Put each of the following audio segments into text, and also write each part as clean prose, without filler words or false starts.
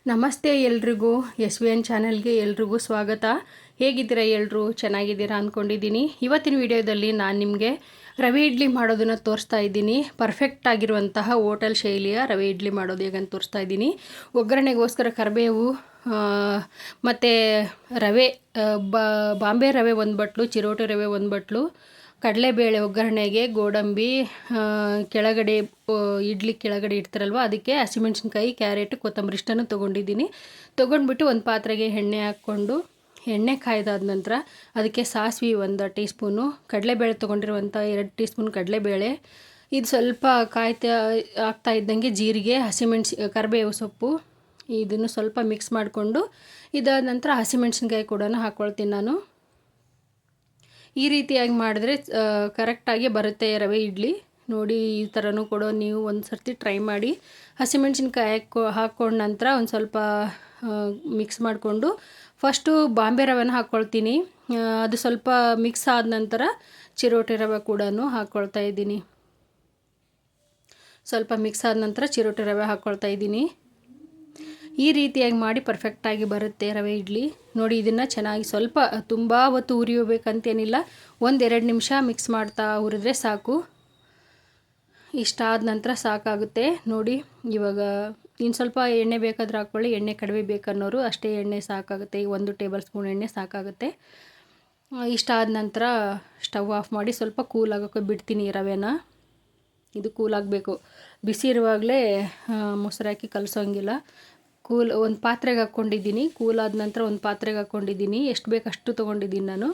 ನಮಸ್ತೆ ಎಲ್ರಿಗೂ S V N ಚಾನಲ್ಗೆ ಎಲ್ರಿಗೂ ಸ್ವಾಗತ. ಹೇಗಿದ್ದೀರಾ ಎಲ್ಲರೂ? ಚೆನ್ನಾಗಿದ್ದೀರಾ ಅಂದ್ಕೊಂಡಿದ್ದೀನಿ. ಇವತ್ತಿನ ವಿಡಿಯೋದಲ್ಲಿ ನಾನು ನಿಮಗೆ ರವೆ ಇಡ್ಲಿ ಮಾಡೋದನ್ನು ತೋರಿಸ್ತಾ ಇದ್ದೀನಿ. ಪರ್ಫೆಕ್ಟ್ ಆಗಿರುವಂತಹ ಹೋಟೆಲ್ ಶೈಲಿಯ ರವೆ ಇಡ್ಲಿ ಮಾಡೋದು ಹೇಗಂತ ತೋರಿಸ್ತಾ ಇದ್ದೀನಿ. ಒಗ್ಗರಣೆಗೋಸ್ಕರ ಕರಿಬೇವು ಮತ್ತು ರವೆ, ಬಾಂಬೆ ರವೆ 1 ಬಟ್ಲು, ಚಿರೋಟಿ ರವೆ 1 ಬಟ್ಲು, ಕಡಲೆಬೇಳೆ ಒಗ್ಗರಣೆಗೆ, ಗೋಡಂಬಿ, ಕೆಳಗಡೆ ಇಡ್ಲಿ ಕೆಳಗಡೆ ಇಡ್ತಾರಲ್ವ ಅದಕ್ಕೆ ಹಸಿಮೆಣ್ಸಿನ್ಕಾಯಿ, ಕ್ಯಾರೆಟ್, ಕೊತ್ತಂಬರಿ ಇಷ್ಟನ್ನು ತೊಗೊಂಡಿದ್ದೀನಿ. ತೊಗೊಂಡ್ಬಿಟ್ಟು ಒಂದು ಪಾತ್ರೆಗೆ ಎಣ್ಣೆ ಹಾಕ್ಕೊಂಡು ಎಣ್ಣೆ ಕಾಯ್ದಾದ ನಂತರ ಅದಕ್ಕೆ ಸಾಸಿವೆ 1 ಟೀ ಸ್ಪೂನು, ಕಡಲೆಬೇಳೆ ತೊಗೊಂಡಿರುವಂಥ 2 ಟೀ ಸ್ಪೂನ್ ಕಡಲೆಬೇಳೆ, ಇದು ಸ್ವಲ್ಪ ಆಗ್ತಾ ಇದ್ದಂಗೆ ಜೀರಿಗೆ, ಕರಿಬೇವು ಸೊಪ್ಪು ಇದನ್ನು ಸ್ವಲ್ಪ ಮಿಕ್ಸ್ ಮಾಡಿಕೊಂಡು ಇದಾದ ನಂತರ ಹಸಿಮೆಣ್ಸಿನ್ಕಾಯಿ ಕೂಡ ಹಾಕ್ಕೊಳ್ತೀನಿ ನಾನು. ಈ ರೀತಿಯಾಗಿ ಮಾಡಿದ್ರೆ ಕರೆಕ್ಟಾಗಿ ಬರುತ್ತೆ ರವೆ ಇಡ್ಲಿ. ನೋಡಿ, ಈ ಥರನೂ ಕೂಡ ನೀವು ಒಂದು ಸರ್ತಿ ಟ್ರೈ ಮಾಡಿ. ಹಸಿಮೆಣ್ಸಿನ್ಕಾಯಿ ಹಾಕ್ಕೊಂಡ ನಂತರ ಒಂದು ಸ್ವಲ್ಪ ಮಿಕ್ಸ್ ಮಾಡಿಕೊಂಡು ಫಸ್ಟು ಬಾಂಬೆ ರವೆನ ಹಾಕ್ಕೊಳ್ತೀನಿ. ಅದು ಸ್ವಲ್ಪ ಮಿಕ್ಸ್ ಆದ ನಂತರ ಚಿರೋಟಿ ರವೆ ಕೂಡ ಹಾಕ್ಕೊಳ್ತಾ ಇದ್ದೀನಿ. ಸ್ವಲ್ಪ ಮಿಕ್ಸ್ ಆದ ನಂತರ ಚಿರೋಟಿ ರವೆ ಹಾಕ್ಕೊಳ್ತಾ ಇದ್ದೀನಿ. ಈ ರೀತಿಯಾಗಿ ಮಾಡಿ ಪರ್ಫೆಕ್ಟಾಗಿ ಬರುತ್ತೆ ರವೆ ಇಡ್ಲಿ. ನೋಡಿ, ಇದನ್ನು ಚೆನ್ನಾಗಿ ಸ್ವಲ್ಪ ತುಂಬ ಹೊತ್ತು ಉರಿಯಬೇಕಂತೇನಿಲ್ಲ, 1-2 ನಿಮಿಷ ಮಿಕ್ಸ್ ಮಾಡ್ತಾ ಹುರಿದ್ರೆ ಸಾಕು. ಇಷ್ಟಾದ ನಂತರ ಸಾಕಾಗುತ್ತೆ. ನೋಡಿ, ಇವಾಗ ಇನ್ನು ಸ್ವಲ್ಪ ಎಣ್ಣೆ ಬೇಕಾದ್ರೆ ಹಾಕ್ಕೊಳ್ಳಿ, ಎಣ್ಣೆ ಕಡಿಮೆ ಬೇಕನ್ನೋರು ಅಷ್ಟೇ ಎಣ್ಣೆ ಸಾಕಾಗುತ್ತೆ. 1 ಟೇಬಲ್ ಸ್ಪೂನ್ ಎಣ್ಣೆ ಸಾಕಾಗುತ್ತೆ. ಇಷ್ಟಾದ ನಂತರ ಸ್ಟವ್ ಆಫ್ ಮಾಡಿ ಸ್ವಲ್ಪ ಕೂಲ್ ಆಗೋಕ್ಕೆ ಬಿಡ್ತೀನಿ ರವೆನ. ಇದು ಕೂಲ್ ಆಗಬೇಕು, ಬಿಸಿ ಇರುವಾಗಲೇ ಮೊಸರು ಹಾಕಿ ಕಲಸೋಂಗಿಲ್ಲ. ಒಂದು ಪಾತ್ರೆಗೆ ಹಾಕ್ಕೊಂಡಿದ್ದೀನಿ. ಕೂಲಾದ ನಂತರ ಒಂದು ಪಾತ್ರೆಗೆ ಹಾಕ್ಕೊಂಡಿದ್ದೀನಿ. ಎಷ್ಟು ಬೇಕು ಅಷ್ಟು ತೊಗೊಂಡಿದ್ದೀನಿ ನಾನು.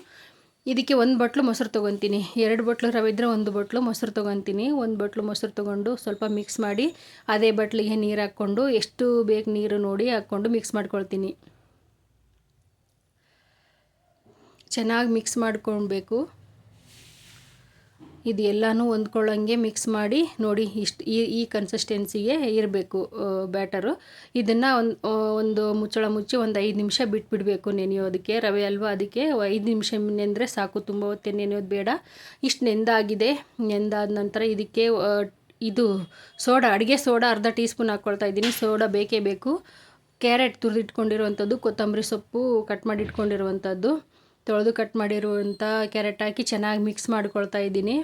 ಇದಕ್ಕೆ 1 ಬಟ್ಲು ಮೊಸರು ತೊಗೊತೀನಿ. 2 ಬಟ್ಲು ರವೆ ಇದ್ದರೆ 1 ಬಟ್ಲು ಮೊಸರು ತೊಗೊತೀನಿ. 1 ಬಟ್ಲು ಮೊಸರು ತೊಗೊಂಡು ಸ್ವಲ್ಪ ಮಿಕ್ಸ್ ಮಾಡಿ ಅದೇ ಬಟ್ಲಿಗೆ ನೀರು ಹಾಕ್ಕೊಂಡು ಎಷ್ಟು ಬೇಕು ನೀರು ನೋಡಿ ಹಾಕ್ಕೊಂಡು ಮಿಕ್ಸ್ ಮಾಡ್ಕೊಳ್ತೀನಿ. ಚೆನ್ನಾಗಿ ಮಿಕ್ಸ್ ಮಾಡ್ಕೊಳ್ಬೇಕು. ಇದು ಎಲ್ಲನೂ ಹೊಂದ್ಕೊಳ್ಳೋಂಗೆ ಮಿಕ್ಸ್ ಮಾಡಿ ನೋಡಿ. ಇಷ್ಟು ಈ ಕನ್ಸಿಸ್ಟೆನ್ಸಿಗೆ ಇರಬೇಕು ಬ್ಯಾಟರು. ಇದನ್ನು ಒಂದು ಮುಚ್ಚಳ ಮುಚ್ಚಿ 5 ನಿಮಿಷ ಬಿಟ್ಬಿಡಬೇಕು ನೆನೆಯೋದಕ್ಕೆ. ರವೆ ಅಲ್ವಾ, ಅದಕ್ಕೆ 5 ನಿಮಿಷ ನೆಂದರೆ ಸಾಕು, ತುಂಬ ಹೊತ್ತು ನೆನೆಯೋದು ಬೇಡ. ಇಷ್ಟು ನೆಂದಾಗಿದೆ. ನೆಂದಾದ ನಂತರ ಇದಕ್ಕೆ ಇದು ಸೋಡಾ, ಅಡುಗೆ ಸೋಡಾ ಅರ್ಧ ಟೀ ಸ್ಪೂನ್ ಹಾಕ್ಕೊಳ್ತಾ ಇದ್ದೀನಿ. ಸೋಡಾ ಬೇಕೇ ಬೇಕು. ಕ್ಯಾರೆಟ್ ತುರಿದಿಟ್ಕೊಂಡಿರುವಂಥದ್ದು, ಕೊತ್ತಂಬರಿ ಸೊಪ್ಪು ಕಟ್ ಮಾಡಿ ಇಟ್ಕೊಂಡಿರುವಂಥದ್ದು, ತೊಳೆದು ಕಟ್ ಮಾಡಿರುವಂಥ ಕ್ಯಾರೆಟ್ ಹಾಕಿ ಚೆನ್ನಾಗಿ ಮಿಕ್ಸ್ ಮಾಡ್ಕೊಳ್ತಾ ಇದ್ದೀನಿ.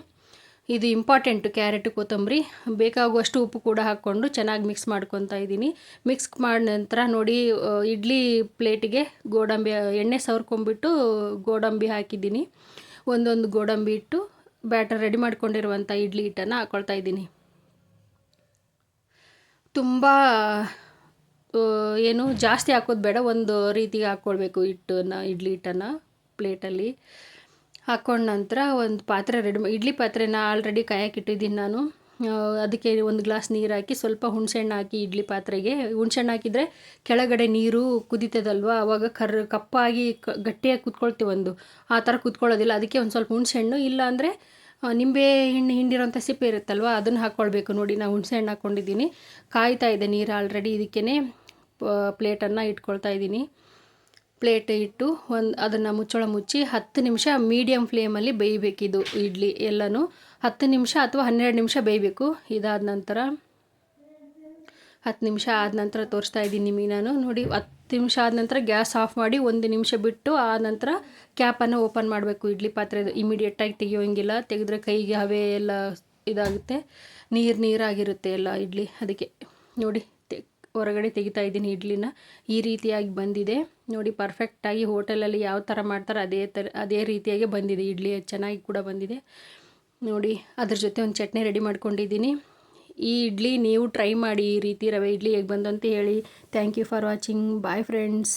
ಇದು ಇಂಪಾರ್ಟೆಂಟು, ಕ್ಯಾರೆಟ್ ಕೊತ್ತಂಬರಿ. ಬೇಕಾಗುವಷ್ಟು ಉಪ್ಪು ಕೂಡ ಹಾಕ್ಕೊಂಡು ಚೆನ್ನಾಗಿ ಮಿಕ್ಸ್ ಮಾಡ್ಕೊತಾ ಇದ್ದೀನಿ. ಮಿಕ್ಸ್ ಮಾಡಿದ ನಂತರ ನೋಡಿ, ಇಡ್ಲಿ ಪ್ಲೇಟಿಗೆ ಗೋಡಂಬಿ ಎಣ್ಣೆ ಸವರ್ಕೊಂಡ್ಬಿಟ್ಟು ಗೋಡಂಬಿ ಹಾಕಿದ್ದೀನಿ. ಒಂದೊಂದು ಗೋಡಂಬಿ ಇಟ್ಟು ಬ್ಯಾಟರ್ ರೆಡಿ ಮಾಡ್ಕೊಂಡಿರುವಂಥ ಇಡ್ಲಿ ಹಿಟ್ಟನ್ನು ಹಾಕ್ಕೊಳ್ತಾ ಇದ್ದೀನಿ. ತುಂಬ ಏನು ಜಾಸ್ತಿ ಹಾಕೋದು ಬೇಡ, ಒಂದು ರೀತಿಗೆ ಹಾಕ್ಕೊಳ್ಬೇಕು ಇಡ್ಲಿ ಹಿಟ್ಟನ್ನು ಪ್ಲೇಟಲ್ಲಿ ಹಾಕ್ಕೊಂಡ ನಂತರ ಒಂದು ಪಾತ್ರೆ ಇಡ್ಲಿ ಪಾತ್ರೆನ ಆಲ್ರೆಡಿ ಕಾಯಕ್ಕಿಟ್ಟಿದ್ದೀನಿ ನಾನು. ಅದಕ್ಕೆ 1 ಗ್ಲಾಸ್ ನೀರು ಹಾಕಿ ಸ್ವಲ್ಪ ಹುಣಸೆಹಣ್ಣು ಹಾಕಿ ಇಡ್ಲಿ ಪಾತ್ರೆಗೆ. ಹುಣಸೆಹಣ್ಣು ಹಾಕಿದರೆ ಕೆಳಗಡೆ ನೀರು ಕುದೀತದಲ್ವ, ಆವಾಗ ಕಪ್ಪಾಗಿ ಗಟ್ಟಿಯಾಗಿ ಕುತ್ಕೊಳ್ತೀವಿ, ಆ ಥರ ಕುತ್ಕೊಳ್ಳೋದಿಲ್ಲ. ಅದಕ್ಕೆ ಒಂದು ಸ್ವಲ್ಪ ಹುಣಸೆಹಣ್ಣು, ಇಲ್ಲ ಅಂದರೆ ನಿಂಬೆ ಹಣ್ಣು ಹಿಂಡಿರೋಂಥ ಸಿಪ್ಪೆ ಇರುತ್ತಲ್ವ ಅದನ್ನು ಹಾಕ್ಕೊಳ್ಬೇಕು. ನೋಡಿ, ನಾನು ಹುಣಸೆಹಣ್ಣು ಹಾಕ್ಕೊಂಡಿದ್ದೀನಿ. ಕಾಯ್ತಾ ಇದೆ ನೀರು ಆಲ್ರೆಡಿ. ಇದಕ್ಕೇ ಪ್ಲೇಟನ್ನು ಇಟ್ಕೊಳ್ತಾ ಇದ್ದೀನಿ. ಪ್ಲೇಟ್ ಇಟ್ಟು ಅದನ್ನು ಮುಚ್ಚಳ ಮುಚ್ಚಿ 10 ನಿಮಿಷ ಮೀಡಿಯಮ್ ಫ್ಲೇಮಲ್ಲಿ ಬೇಯಬೇಕಿದು ಇಡ್ಲಿ ಎಲ್ಲನೂ. 10 ನಿಮಿಷ ಅಥವಾ 12 ನಿಮಿಷ ಬೇಯಬೇಕು. ಇದಾದ ನಂತರ 10 ನಿಮಿಷ ಆದ ನಂತರ ತೋರಿಸ್ತಾ ಇದ್ದೀನಿ ನಿಮಗೆ ನಾನು. ನೋಡಿ, 10 ನಿಮಿಷ ಆದ ನಂತರ ಗ್ಯಾಸ್ ಆಫ್ ಮಾಡಿ 1 ನಿಮಿಷ ಬಿಟ್ಟು ಆ ನಂತರ ಕ್ಯಾಪನ್ನು ಓಪನ್ ಮಾಡಬೇಕು. ಇಡ್ಲಿ ಪಾತ್ರೆ ಇಮಿಡಿಯೇಟಾಗಿ ತೆಗಿಯೋಂಗಿಲ್ಲ, ತೆಗೆದ್ರೆ ಕೈಗೆ ಹವೆ ಎಲ್ಲ ಇದಾಗುತ್ತೆ, ನೀರಾಗಿರುತ್ತೆ ಎಲ್ಲ ಇಡ್ಲಿ. ಅದಕ್ಕೆ ನೋಡಿ ಹೊರಗಡೆ ತೆಗಿತಾ ಇದ್ದೀನಿ ಇಡ್ಲಿನ. ಈ ರೀತಿಯಾಗಿ ಬಂದಿದೆ ನೋಡಿ, ಪರ್ಫೆಕ್ಟಾಗಿ ಹೋಟೆಲಲ್ಲಿ ಯಾವ ಥರ ಮಾಡ್ತಾರೆ ಅದೇ ರೀತಿಯಾಗಿ ಬಂದಿದೆ ಇಡ್ಲಿ. ಚೆನ್ನಾಗಿ ಕೂಡ ಬಂದಿದೆ ನೋಡಿ. ಅದ್ರ ಜೊತೆ ಒಂದು ಚಟ್ನಿ ರೆಡಿ ಮಾಡ್ಕೊಂಡಿದ್ದೀನಿ. ಈ ಇಡ್ಲಿ ನೀವು ಟ್ರೈ ಮಾಡಿ, ಈ ರೀತಿ ರವೆ ಇಡ್ಲಿ ಹೇಗೆ ಬಂದಂತ ಹೇಳಿ. Thank you for watching. Bye friends.